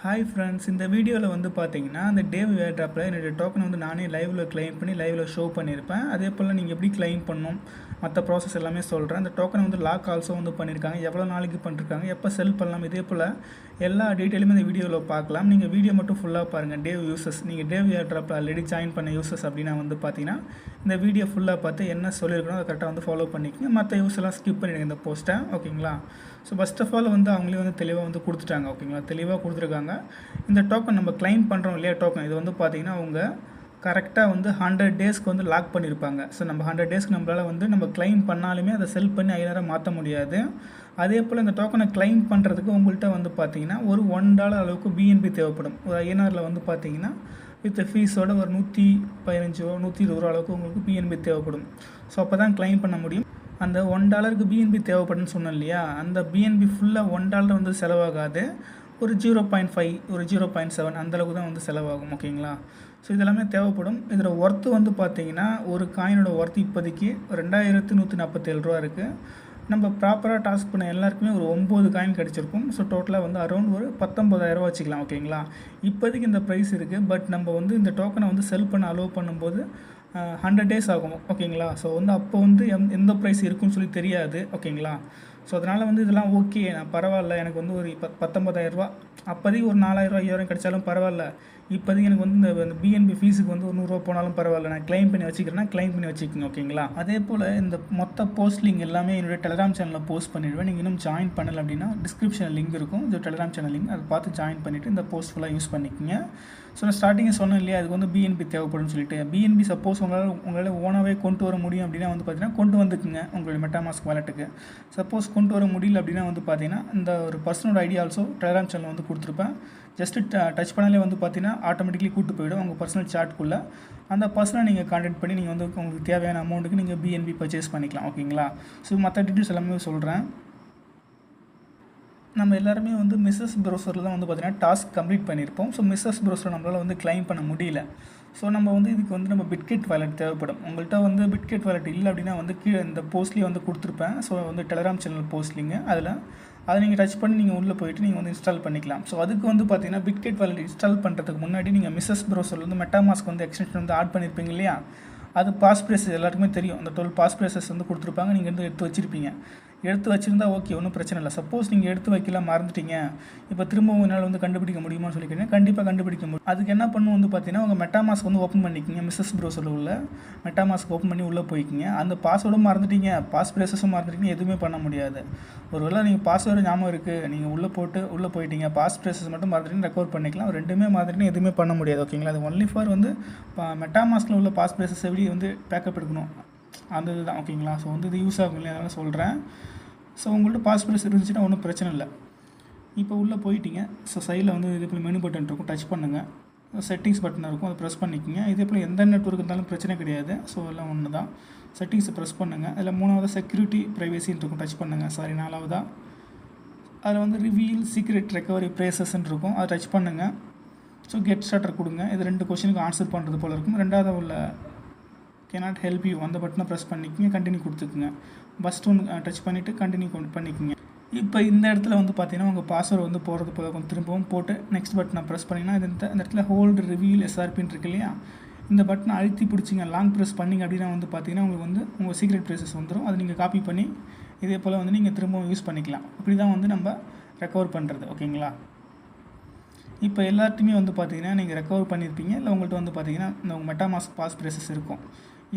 Hi friends, இந்த வீடியோவில் வந்து பார்த்தீங்கன்னா அந்த டேவ் ஏர்ட்ராப்பில் என்னுடைய டோக்கனை வந்து நானே லைவில் கிளைம் பண்ணி லைவில் ஷோ பண்ணியிருப்பேன். அதே போல் நீங்கள் எப்படி கிளைம் பண்ணணும், மற்ற ப்ராசஸ் எல்லாமே சொல்கிறேன். அந்த டோக்கனை வந்து லாக் ஆல்சோ வந்து பண்ணியிருக்காங்க, எவ்வளோ நாளைக்கு பண்ணிருக்காங்க, எப்போ செல் பண்ணலாம், இதே போல் எல்லா டீட்டெயிலுமே இந்த வீடியோவில் பார்க்கலாம். நீங்கள் வீடியோ மட்டும் ஃபுல்லாக பாருங்கள். டேவ் யூசர்ஸ், நீங்கள் டேவ் ஏர்ட்ராப்பில் ஆல்ரெடி ஜாயின் பண்ண யூசர்ஸ் அப்படின்னா வந்து பார்த்தீங்கன்னா இந்த வீடியோ ஃபுல்லாக பார்த்து என்ன சொல்லியிருக்கணும் அதை கரெக்டாக வந்து ஃபாலோ பண்ணிக்கோங்க. மற்ற யூஸ் ஸ்கிப் பண்ணிடுங்க இந்த போஸ்ட்டை, ஓகேங்களா? ஸோ ஃபஸ்ட் ஆஃப் ஆல் வந்து அவங்களே வந்து தெளிவாக வந்து கொடுத்துட்டாங்க, ஓகேங்களா? தெளிவாக கொடுத்துருக்காங்க. இந்த டோக்கன் நம்ம கிளைம் பண்ணுறோம் இல்லையா, டோக்கன் இது வந்து பார்த்திங்கன்னா அவங்க கரெக்டாக வந்து 100 டேஸ்க்கு வந்து லாக் பண்ணியிருப்பாங்க. ஸோ நம்ம 100 டேஸ்க்கு நம்மளால் வந்து நம்ம கிளைம் பண்ணாலுமே அதை செல் பண்ணி 5000 மாற்ற முடியாது. அதே போல் இந்த டோக்கனை கிளைம் பண்ணுறதுக்கு உங்கள்கிட்ட வந்து பார்த்திங்கன்னா ஒரு $1 அளவுக்கு பிஎன்பி தேவைப்படும். ஒரு ஐஎன்ஆரில் வந்து பார்த்திங்கன்னா வித் ஃபீஸோட ஒரு 115 120 அளவுக்கு உங்களுக்கு பிஎன்பி தேவைப்படும். ஸோ அப்போ தான் கிளைம் பண்ண முடியும். அந்த $1க்கு பிஎன்பி தேவைப்படுன்னு சொன்னோம் இல்லையா, அந்த பிஎன்பி ஃபுல்லாக $1 வந்து செலவாகாது. ஒரு 0.5 ஒரு 0.7 அந்தளவுக்கு தான் வந்து செலவாகும், ஓகேங்களா? ஸோ இதெல்லாமே தேவைப்படும். இதில் ஒர்த்து வந்து பார்த்திங்கன்னா ஒரு காயினோட ஒர்த்து இப்போதைக்கு $2147 இருக்குது. நம்ம ப்ராப்பராக டாஸ்க் பண்ண எல்லாருக்குமே ஒரு 9 காயின் கிடச்சிருக்கும். ஸோ டோட்டலாக வந்து அரௌண்ட் ஒரு 19,000 வச்சுக்கலாம், ஓகேங்களா? இப்போதைக்கு இந்த ப்ரைஸ் இருக்குது. பட் நம்ம வந்து இந்த டோக்கனை வந்து செல் பண்ண அலோவ் பண்ணும்போது 100 டேஸ் ஆகும், ஓகேங்களா? ஸோ வந்து அப்போ வந்து எந்த ப்ரைஸ் இருக்குன்னு சொல்லி தெரியாது, ஓகேங்களா? ஸோ அதனால் வந்து இதெல்லாம் ஓகே, நான் பரவாயில்ல, எனக்கு வந்து ஒரு 19,000 அப்போதைக்கு ஒரு 4,000 5,000 கிடைச்சாலும் பரவாயில்ல. இப்போதைக்கு எனக்கு வந்து இந்த பிஎன்பி ஃபீஸுக்கு வந்து ஒரு $100 போனாலும் பரவாயில்ல, நான் கிளைம் பண்ணி வச்சுக்கிறேன்னா கிளைம் பண்ணி வச்சுக்கோங்க, ஓகேங்களா? அதே போல் இந்த மொத்த போஸ்ட் லிங்க் எல்லாமே என்னுடைய டெலிகிராம் சேனலில் போஸ்ட் பண்ணிடுவேன். நீங்கள் இன்னும் ஜாயின் பண்ணலை அப்படின்னா டிஸ்கிரிப்ஷனில் லிங்க் இருக்கும், இது டெலிகிராம் சேனல் லிங்க், அதை பார்த்து ஜாயின் பண்ணிவிட்டு இந்த போஸ்ட் ஃபுல்லாக யூஸ் பண்ணிக்கோங்க. ஸோ நான் ஸ்டார்டிங்கே சொன்னேன் இல்லையா, அதுக்கு வந்து பிஎன்பி தேவைப்படும்னு சொல்லிட்டு. பிஎன்பி சப்போஸ் உங்களால் ஓனாகவே கொண்டு வர முடியும் அப்படின்னா வந்து பார்த்தீங்கன்னா கொண்டு வந்துக்குங்க உங்களுடைய மெட்டாமாஸ்க் வாலெட்டுக்கு. சப்போஸ் கொண்டு வர முடியல அப்படின்னா வந்து பார்த்தீங்கன்னா இந்த ஒரு பர்சனோட ஐடி ஆல்சோ டெலிகிராம் சேனல் வந்து கொடுத்துருப்பேன். ஜஸ்ட்டு டச் பண்ணாலே வந்து பார்த்தீங்கன்னா ஆட்டோமேட்டிக்லி கூட்டு போய்டும் உங்கள் பர்சனல் சார்ட்குள்ளே. அந்த பர்சனை நீங்கள் கான்டாக்ட் பண்ணி நீங்கள் வந்து உங்களுக்கு தேவையான அமௌண்ட்டுக்கு நீங்கள் பிஎன்பி பர்ச்சேஸ் பண்ணிக்கலாம், ஓகேங்களா? ஸோ மற்ற டீட்டெயில்ஸ் எல்லாமே சொல்கிறேன். நம்ம எல்லாருமே வந்து மிஸ்ஸஸ் ப்ரௌசரில் தான் வந்து பார்த்திங்கன்னா டாஸ்க் கம்ப்ளீட் பண்ணியிருப்போம். ஸோ மிஸ்ஸஸ் ப்ரௌசர் நம்மளால் வந்து கிளைம் பண்ண முடியல. ஸோ நம்ம வந்து இதுக்கு வந்து நம்ம பிட்கெட் வாலெட் தேவைப்படும். உங்கள்கிட்ட வந்து பிட்கெட் வாலெட் இல்லை அப்படின்னா வந்து கீழே இந்த போஸ்ட்லேயே வந்து கொடுத்துருப்பேன். ஸோ வந்து டெலிகிராம் சேனல் போஸ்ட்லிங்க அதில் அதை நீங்கள் டச் பண்ணி நீங்கள் உள்ளே போய்ட்டு நீங்கள் வந்து இன்ஸ்டால் பண்ணிக்கலாம். ஸோ அதுக்கு வந்து பார்த்தீங்கன்னா பிட்கெட் வாலெட் இன்ஸ்டால் பண்ணுறதுக்கு முன்னாடி நீங்கள் மிஸ்ஸஸ் ப்ரௌசரில் வந்து மெட்டாமாஸ்க் வந்து எக்ஸ்டென்ஷன் வந்து ஆட் பண்ணியிருப்பீங்க இல்லையா, அது பாஸ் ப்ரேசஸ் எல்லாருக்குமே தெரியும். அந்த 12 பாஸ் ப்ரேசஸ் வந்து கொடுத்துருப்பாங்க, நீங்கள் வந்து எடுத்து வச்சுருப்பீங்க. எடுத்து வச்சுருந்தா ஓகே, ஒன்றும் பிரச்சனை இல்லை. சப்போஸ் நீங்கள் எடுத்து வைக்கல மறந்துட்டீங்க, இப்போ திரும்பவும் என்னால் வந்து கண்டுபிடிக்க முடியுமான்னு சொல்லிக்கிறீங்க, கண்டிப்பாக கண்டுபிடிக்க முடியும். அதுக்கு என்ன பண்ணணும் வந்து பார்த்தீங்கன்னா உங்கள் மெட்டாமாஸ்க் வந்து ஓப்பன் பண்ணிக்கிங்க. மிஸ்ஸஸ் ப்ரௌசரில் உள்ள மெட்டாமாஸ்க் ஓப்பன் பண்ணி உள்ளே போய்க்கிங்க. அந்த பாஸ்வேர்டும் மறந்துட்டீங்க, பாஸ் ப்ரேசஸும் மறந்துட்டீங்க, எதுவுமே பண்ண முடியாது. ஒருவேளை நீங்கள் பாஸ்வேர்டு ஞாபகம் இருக்குது, நீங்கள் உள்ளே போயிட்டீங்க, பாஸ் ப்ரேசஸ் மட்டும் மறந்துட்டீங்க, ரெக்கவர் பண்ணிக்கலாம். ரெண்டுமே மறந்துட்டீங்க, எதுவுமே பண்ண முடியாது, ஓகேங்களா? அது ஒன்லி ஃபார் வந்து மெட்டாமாஸ்கில் உள்ள பாஸ் ப்ரேசஸ் எப்படி வந்து பேக்கப் எடுக்கணும் அந்த இது தான், ஓகேங்களா? ஸோ வந்து இது யூஸ் ஆகும் இல்லையா, அதனால் சொல்கிறேன். ஸோ உங்கள்கிட்ட பாஸ் ப்ரேஸ் இருந்துச்சுன்னா ஒன்றும் பிரச்சனை இல்லை. இப்போ உள்ளே போயிட்டீங்க. ஸோ சைடில் வந்து இதே போல் மெனு பட்டன் இருக்கும், டச் பண்ணுங்கள். செட்டிங்ஸ் பட்டன் இருக்கும், அதை ப்ரெஸ் பண்ணிக்கோங்க. இதே போல் எந்த நெட்வொர்க் இருந்தாலும் பிரச்சனை கிடையாது. ஸோ எல்லாம் ஒன்று தான். செட்டிங்ஸை ப்ரெஸ் பண்ணுங்கள். அதில் 3வது செக்யூரிட்டி ப்ரைவேசின்னு இருக்கும், டச் பண்ணுங்கள். 4வதா அதில் வந்து ரிவீல் சீக்ரெட் ரெக்கவரி ப்ரேசஸ்ன்னு இருக்கும், அதை டச் பண்ணுங்கள். ஸோ கெட் ஸ்டார்டர் கொடுங்க. இது 2 கொஸ்டினுக்கு ஆன்சர் பண்ணுறது போல் இருக்கும். 2வது உள்ள கேனாட் ஹெல்ப் யூ அந்த பட்டனை ப்ரெஸ் பண்ணிக்கோங்க, கண்டினியூ கொடுத்துக்குங்க. ஃபஸ்ட் ஒன்று டச் பண்ணிவிட்டு கண்டினியூ பண்ணிக்கோங்க. இப்போ இந்த இடத்துல வந்து பார்த்தீங்கன்னா உங்கள் பாஸ்வேர்டு வந்து போகிறது போல கொஞ்சம் திரும்பவும் போட்டு நெக்ஸ்ட் பட்டனை ப்ரெஸ் பண்ணிங்கன்னா இந்த இடத்துல ஹோல்டு ரிவீல் எஸ்ஆர்பின்னு இருக்கு இல்லையா, இந்த பட்டனை அழுத்தி பிடிச்சிங்க, லாங் ப்ரெஸ் பண்ணிங்க அப்படின்னா வந்து பார்த்தீங்கன்னா உங்களுக்கு வந்து உங்கள் சீக்ரெட் ப்ரேசஸ் வந்துடும். அதை நீங்கள் காப்பி பண்ணி இதே போல் வந்து நீங்கள் திரும்பவும் யூஸ் பண்ணிக்கலாம். இப்படி தான் வந்து நம்ம ரெக்கவர் பண்ணுறது, ஓகேங்களா? இப்போ எல்லாத்தையுமே வந்து பார்த்தீங்கன்னா நீங்கள் ரெக்கவர் பண்ணியிருப்பீங்க. இல்லை உங்கள்கிட்ட வந்து பார்த்தீங்கன்னா இந்த உங்கள் மெட்டாமாஸ்க் பாஸ் ப்ரேசஸ் இருக்கும்.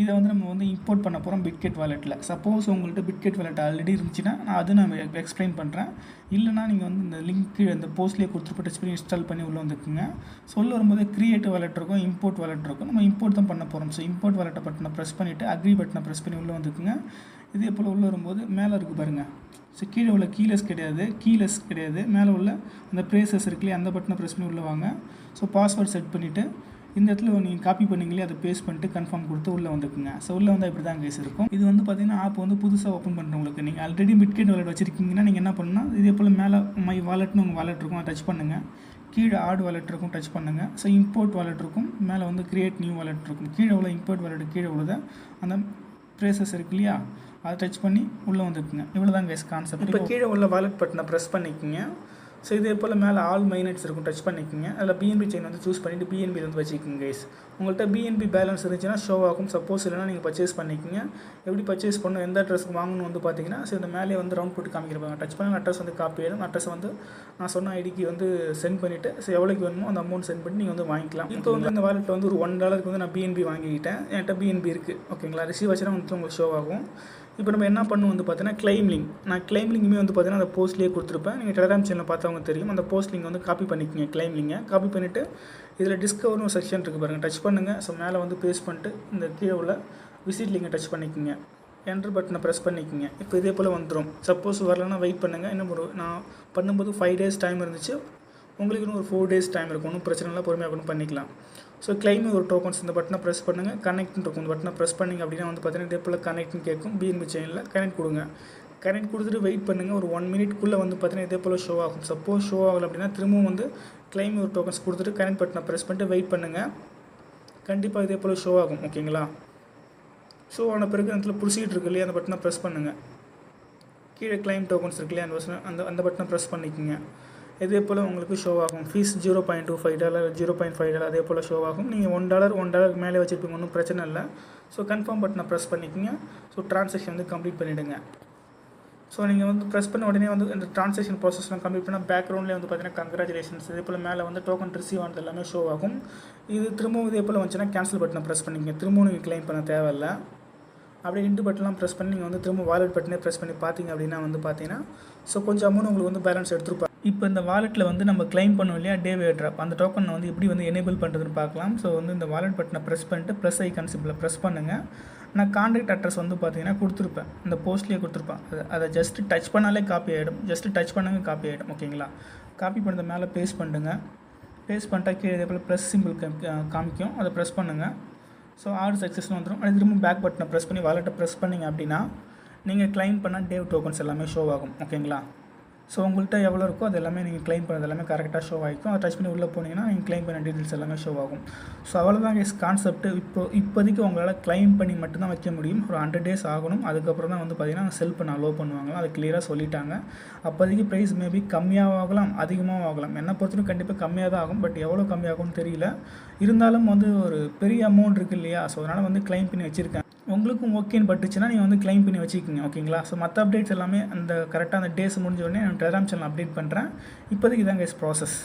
இதை வந்து நம்ம வந்து இம்போர்ட் பண்ண போகிறோம் பிட்கெட் வாலெட்டில். சப்போஸ் உங்கள்கிட்ட பிட்கெட் வாலெட் ஆல்ரெடி இருந்துச்சுன்னா நான் எக்ஸ்பிளைன் பண்ணுறேன். இல்லைனா நீங்கள் வந்து இந்த லிங்க் இந்த போஸ்ட்லேயே கொடுத்துட்டு டச் பண்ணி இன்ஸ்டால் பண்ணி உள்ளே வந்துக்குங்க. சொல்ல வரும்போது கிரியேட் வாலெட் இருக்கும், இம்போர்ட் வாலெட் இருக்கும். நம்ம இம்போர்ட் தான் பண்ண போகிறோம். ஸோ இம்போர்ட் வாலெட்டை பட்டனை ப்ரெஸ் பண்ணிவிட்டு அக்ரி பட்டனை ப்ரெஸ் பண்ணி உள்ளே வந்துக்குங்க. இதே போல் உள்ளே வரும்போது மேலே இருக்குது பாருங்கள். ஸோ கீழே உள்ள கீலெஸ் கிடையாது, மேலே உள்ள அந்த ப்ரேசஸ் இருக்குல்லையே அந்த பட்டனை ப்ரெஸ் பண்ணி உள்ளே வாங்க. ஸோ பாஸ்வேர்ட் செட் பண்ணிவிட்டு இந்த இடத்துல நீங்கள் காப்பி பண்ணிங்களே அதை பேஸ்ட் பண்ணிட்டு கன்ஃபார்ம் கொடுத்து உள்ளே வந்துக்குங்க. ஸோ உள்ளே வந்து இப்படி தான் கேஸ் இருக்கும். இது வந்து பார்த்தீங்கன்னா ஆப் வந்து புதுசாக ஓப்பன் பண்ணுறவங்களுக்கு, நீங்கள் ஆல்ரெடி பிட்கெட் வாலெட் வச்சுருக்கீங்கன்னா நீங்கள் என்ன பண்ணணும்னா இதே போல் மேலே மை வாலெட்னு உங்கள் வாலெட் இருக்கும், அதை டச் பண்ணுங்கள். கீழே ஆட் வாலெட் இருக்கும், டச் பண்ணுங்கள். ஸோ இம்போர்ட் வாலெட் இருக்கும், மேலே வந்து கிரியேட் நியூ வாலெட் இருக்கும். கீழே உள்ள இம்போர்ட் வாலெட் கீழே உள்ளதை அந்த ப்ரேசஸ் இருக்கு இல்லையா, அதை டச் பண்ணி உள்ளே வந்துக்குங்க. இவ்வளோ தான் கேஸ் கான்செப்ட். இப்போ கீழே உள்ள வாலெட் பட்டனை ப்ரெஸ் பண்ணிக்கோங்க. ஸோ இதே போல் மேலே ஆல் மைனட்ஸ் இருக்கும், டச் பண்ணிக்கோங்க. அதில் பிஎன்பி செயின் வந்து சூஸ் பண்ணிவிட்டு பிஎன்பி வந்து வச்சுக்கோங்க கைஸ். உங்கள்கிட்ட பிஎன்பி பேலன்ஸ் இருந்துச்சுன்னா ஷோ ஆகும், சப்போஸ் இல்லைனா நீங்கள் பர்ச்சேஸ் பண்ணிக்கோங்க. எப்படி பர்ச்சேஸ் பண்ணணும், எந்த அட்ரஸ்க்கு வாங்கணும் வந்து பார்த்தீங்கன்னா, ஸோ இந்த மேலே வந்து ரவுண்ட் போட்டு காமிக்கிறப்பாங்க, டச் பண்ணி அட்ரஸ் வந்து காப்பி ஆகிடும். அட்ரஸ் வந்து நான் சொன்ன ஐடிக்கு வந்து சென்ட் பண்ணிவிட்டு, ஸோ எவ்வளோக்கு வேணுமோ அந்த அமௌண்ட் சென்ட் பண்ணி நீங்கள் வந்து வாங்கிக்கலாம். இப்போ வந்து இந்த வாலெட்டில் வந்து ஒரு $1 வந்து நான் பிஎன்பி வாங்கிக்கிட்டேன், என்கிட்ட பிஎன்பி இருக்குது ஓகேங்களா. ரிசீவ் ஆச்சுன்னா வந்து உங்களுக்கு ஷோ ஆகும். இப்போ நம்ம என்ன பண்ணுவோம் வந்து பார்த்தீங்கன்னா, கிளைம் லிங்க், நான் கிளைம் லிங்குமே வந்து பார்த்தீங்கன்னா அந்த போஸ்ட்லேயே கொடுத்துருப்பேன். நீங்கள் டெலிகிராம் சேனலில் பார்த்தவங்க தெரியும். அந்த போஸ்ட் லிங்க் வந்து காப்பி பண்ணிக்கோங்க, கிளைம் லிங்கை காப்பி பண்ணிவிட்டு இதில் டிஸ்கவர்னு ஒரு செக்ஷன் இருக்குது பாருங்கள், டச் பண்ணுங்கள். ஸோ மேலே வந்து பேஸ்ட் பண்ணிட்டு இந்த கீழே உள்ள விசிட் லிங்கை டச் பண்ணிக்கோங்க, என்ட்ரு பட்டனை ப்ரெஸ் பண்ணிக்கோங்க. இப்போ இதே போல் வந்துடும். சப்போஸ் வரலன்னா வெயிட் பண்ணுங்கள். இன்னும் நான் பண்ணும்போது 5 days டைம் இருந்துச்சு, உங்களுக்கு இன்னும் ஒரு 4 days டைம் இருக்கும். ஒன்றும் பிரச்சனை இல்லை, பொறுமையாக கூட பண்ணிக்கலாம். ஸோ கிளைம் ஒரு டோக்கன்ஸ் இந்த பட்டனை ப்ரெஸ் பண்ணுங்கள், கனெக்ட்னு இருக்கும். இந்த பட்டனை ப்ரெஸ் பண்ணிங்க அப்படின்னா வந்து பார்த்தீங்கன்னா இதே போல் கனெக்ட்னு கேட்கும். பிஎன்பி செயினில் கனெக்ட் கொடுங்க. கனெக்ட் கொடுத்துட்டு வெயிட் பண்ணுங்கள். ஒரு 1 minute வந்து பார்த்தீங்கன்னா இதே போல் ஷோ ஆகும். சப்போஸ் ஷோ ஆகலை அப்படின்னா திரும்பவும் வந்து கிளைம் ஒரு டோக்கன்ஸ் கொடுத்துட்டு கனெக்ட் பட்டனை ப்ரெஸ் பண்ணிட்டு வெயிட் பண்ணுங்கள். கண்டிப்பாக இதே போல் ஷோ ஆகும் ஓகேங்களா. ஷோ ஆன பிறகு இடத்துல ப்ரொசீட் இருக்கு இல்லையா, அந்த பட்டனை ப்ரெஸ் பண்ணுங்கள். கீழே கிளைம் டோக்கன்ஸ் இருக்கு இல்லையா, அந்த பட்டனை ப்ரெஸ் பண்ணிக்கோங்க. இதே போல் உங்களுக்கு ஷோ ஆகும். ஃபீஸ் $0.25 $0.5 அதே போல் ஷோ ஆகும். நீங்கள் $1 மேலே வச்சுருப்பீங்க, ஒன்றும் பிரச்சனை இல்லை. ஸோ கன்ஃபார்ம் பட்டனை ப்ரெஸ் பண்ணிக்கோங்க. ஸோ ட்ரான்சாக்ஷன் வந்து கம்ப்ளீட் பண்ணிவிடுங்க. ஸோ நீங்கள் வந்து ப்ரெஸ் பண்ண உடனே வந்து இந்த ட்ரான்சாக்ஷன் ப்ராசஸ்லாம் கம்ப்ளீட் பண்ணால் பேக்ரவுண்ட்லேயே வந்து பார்த்தீங்கன்னா கங்க்ராச்சுலேஷன்ஸ் இதே போல் மேலே வந்து டோக்கன் ரிசீவ் ஆனது எல்லாமே ஷோ ஆகும். இது திரும்பவும் இதே போல் வந்துச்சுன்னா கேன்சல் பட்டனை ப்ரெஸ் பண்ணிக்கங்க. திரும்பவும் நீங்கள் கிளைம் பண்ண தேவையில்லை. அப்படியே இன்ட்டு பட்டன்லாம் ப்ரெஸ் பண்ணி நீங்கள் வந்து திரும்ப வாலெட் பட்டனே ப்ரெஸ் பண்ணி பார்த்தீங்க அப்படின்னா வந்து பார்த்தீங்கன்னா ஸோ கொஞ்சம் அமௌண்ட் உங்களுக்கு வந்து பேலன்ஸ் எடுத்துருப்பாங்க. இப்போ இந்த வாலெட்டில் வந்து நம்ம கிளைம் பண்ணோம் இல்லையா டே வேட்ராப், அந்த டோக்கனை வந்து எப்படி வந்து எனேபிள் பண்ணுறதுன்னு பார்க்கலாம். ஸோ வந்து இந்த வாலெட் பட்டனை ப்ரெஸ் பண்ணிட்டு ப்ளஸ் ஐக்கான் சிம்பிளை ப்ரெஸ் பண்ணுங்கள். நான் கான்டாக்ட் அட்ரஸ் வந்து பார்த்தீங்கன்னா கொடுத்துருப்பேன், இந்த போஸ்ட்லேயே கொடுத்துருப்பேன். அதை ஜஸ்ட்டு டச் பண்ணாலே காப்பி ஆகிடும். ஜஸ்ட்டு டச் பண்ணுங்க காப்பி ஆகிடும் ஓகேங்களா. காப்பி பண்ணுறது மேலே பேஸ்ட் பண்ணுங்க. பேஸ்ட் பண்ணிட்டா கீழே இதே போல் ப்ளஸ் சிம்பிள் காமிக்கும், அதை ப்ரெஸ் பண்ணுங்கள். ஸோ ஆர்டர் சக்ஸஸ்னு வந்துடும். அது திரும்ப பேக் பட்டனை ப்ரெஸ் பண்ணி வாலெட்டை ப்ரெஸ் பண்ணிங்க அப்படின்னா நீங்கள் கிளைம் பண்ணால் டேவ் டோக்கன்ஸ் எல்லாமே ஷோ ஆகும் ஓகேங்களா. ஸோ உங்கள்கிட்ட எவ்வளோ இருக்கோ அது எல்லாமே நீங்கள் கிளைம் பண்ணது எல்லாமே கரெக்டாக ஷோ ஆகிக்கும். அதை டச் பண்ணி உள்ளே போனீங்கன்னா நீங்கள் கிளைம் பண்ண டீட்டெயில்ஸ் எல்லாமே ஷோ ஆகும். ஸோ அவ்வளோதான் கைஸ் கான்செப்ட். இப்போதைக்கு உங்களால் கிளைம் பண்ணி மட்டும்தான் வைக்க முடியும். ஒரு 100 days ஆகணும். அதுக்கப்புறம் தான் வந்து பார்த்தீங்கன்னா செல் பண்ண அலோவ் பண்ணுவாங்க. அது கிளியராக சொல்லிட்டாங்க. அப்போதைக்கு ப்ரைஸ் மேபி கம்மியாக ஆகலாம், அதிகமாக ஆகலாம். என்னை பொறுத்தவரைக்கும் கண்டிப்பாக கம்மியாக தான் ஆகும். பட் எவ்வளோ கம்மியாகும்னு தெரியல. இருந்தாலும் வந்து ஒரு பெரிய அமௌண்ட் இருக்குது இல்லையா, ஸோ அதனால் வந்து கிளைம் பண்ணி வச்சுருக்கேன். உங்களுக்கும் ஓகேன்னு பட்டுச்சுன்னா நீங்கள் வந்து கிளைம் பண்ணி வச்சுக்கிங்க ஓகேங்களா. ஸோ மற்ற அப்டேட்ஸ் எல்லாமே அந்த கரெக்டாக அந்த டேஸ் முடிஞ்ச உடனே நான் டெலிகிராம் சேனல் அப்டேட் பண்ணுறேன். இப்போதைக்கு இதாங்க ப்ராசஸ்.